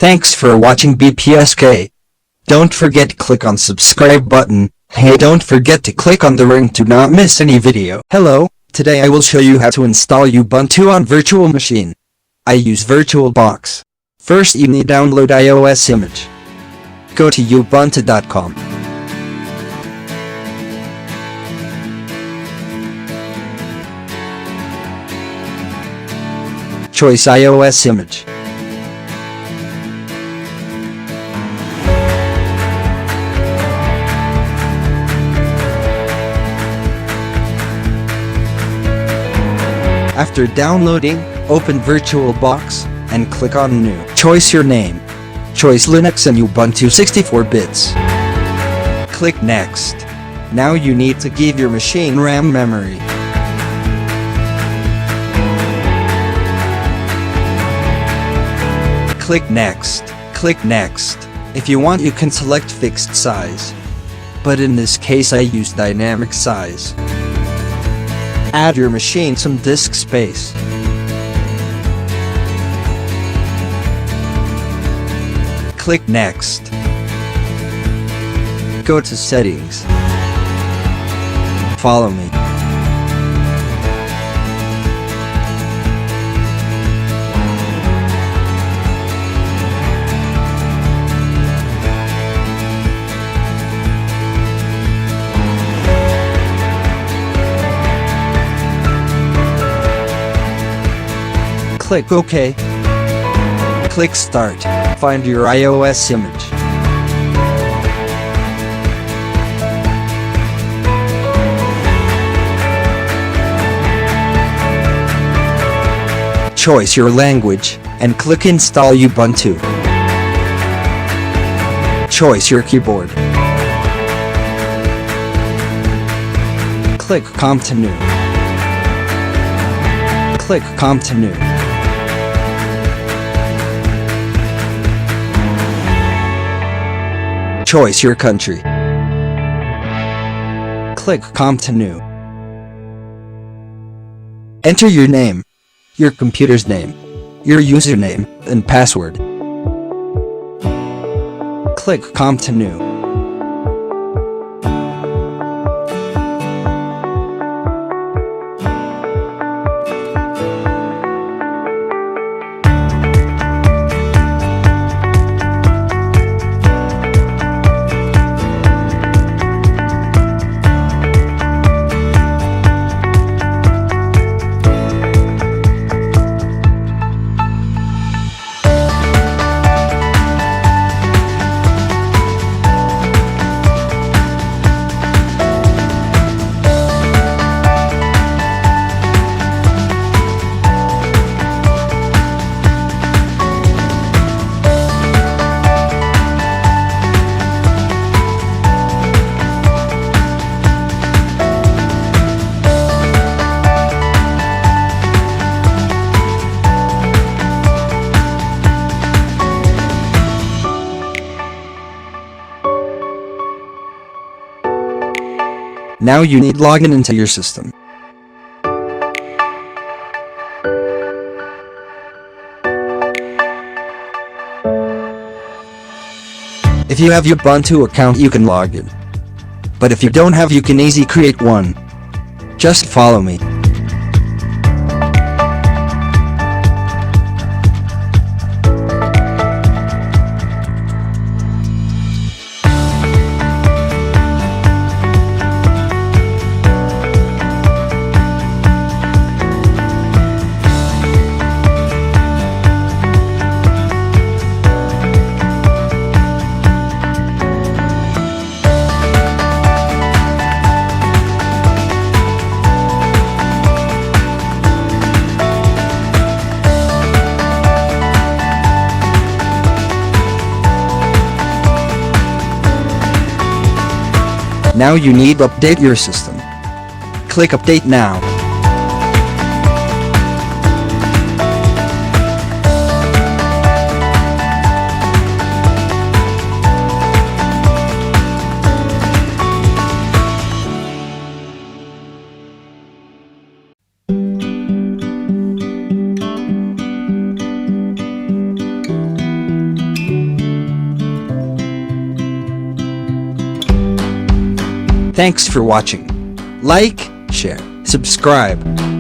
Thanks for watching BPSK. Don't forget to click on subscribe button. Hey, don't forget to click on the ring to not miss any video. Hello, today I will show you how to install Ubuntu on virtual machine. I use VirtualBox. First you need download iOS image. Go to ubuntu.com. Choice iOS image. After downloading, open VirtualBox, and click on New. Choice your name. Choice Linux and Ubuntu 64 bits. Click Next. Now you need to give your machine RAM memory. Click Next. Click Next. If you want you can select fixed size. But in this case I use dynamic size. Add your machine some disk space. Click Next. Go to Settings. Follow me. Click OK. Click Start. Find your iOS image. Choice your language, and click Install Ubuntu. Choice your keyboard. Click Continue. Click Continue. Choice your country. Click Continue. Enter your name, your computer's name, your username, and password. Click Continue. Now you need login into your system. If you have Ubuntu account you can log in. But if you don't have you can easily create one. Just follow me. Now you need to update your system. Click Update now. Thanks for watching. Like, share, subscribe.